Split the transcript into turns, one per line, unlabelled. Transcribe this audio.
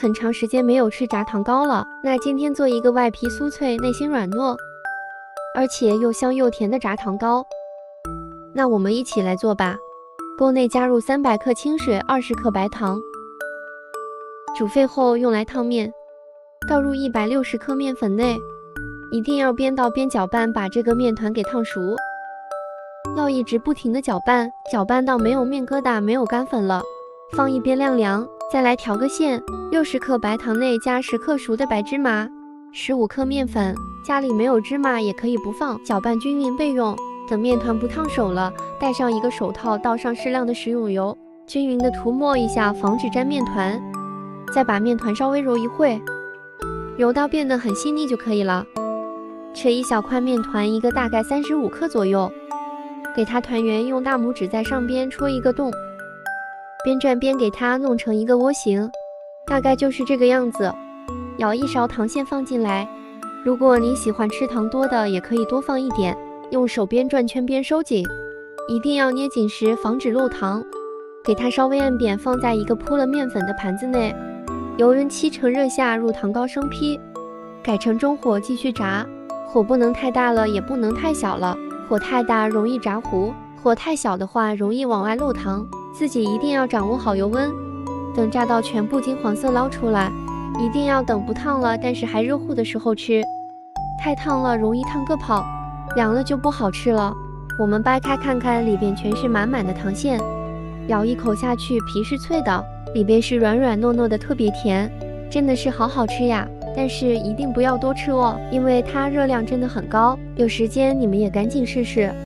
很长时间没有吃炸糖糕了，那今天做一个外皮酥脆、内心软糯，而且又香又甜的炸糖糕。那我们一起来做吧。锅内加入300克清水、20克白糖，煮沸后用来烫面。倒入160克面粉内，一定要边倒边搅拌，把这个面团给烫熟。要一直不停的搅拌，搅拌到没有面疙瘩、没有干粉了，放一边晾凉。再来调个馅，60克白糖内加10克熟的白芝麻，15克面粉，家里没有芝麻也可以不放，搅拌均匀备用。等面团不烫手了，戴上一个手套，倒上适量的食用油，均匀的涂抹一下，防止粘面团。再把面团稍微揉一会，揉到变得很细腻就可以了。切一小块面团，一个大概35克左右，给它团圆，用大拇指在上边戳一个洞，边转边给它弄成一个窝形，大概就是这个样子。舀一勺糖馅放进来，如果你喜欢吃糖多的，也可以多放一点。用手边转圈边收紧，一定要捏紧实，防止漏糖。给它稍微按扁，放在一个铺了面粉的盘子内，油温7成热下，入糖糕生坯，改成中火继续炸，火不能太大了，也不能太小了，火太大容易炸糊，火太小的话容易往外漏糖，自己一定要掌握好油温。等炸到全部金黄色捞出来，一定要等不烫了但是还热乎的时候吃，太烫了容易烫个泡，凉了就不好吃了。我们掰开看看，里边全是满满的糖馅，咬一口下去，皮是脆的，里边是软软糯糯的，特别甜，真的是好好吃呀。但是一定不要多吃哦，因为它热量真的很高，有时间你们也赶紧试试。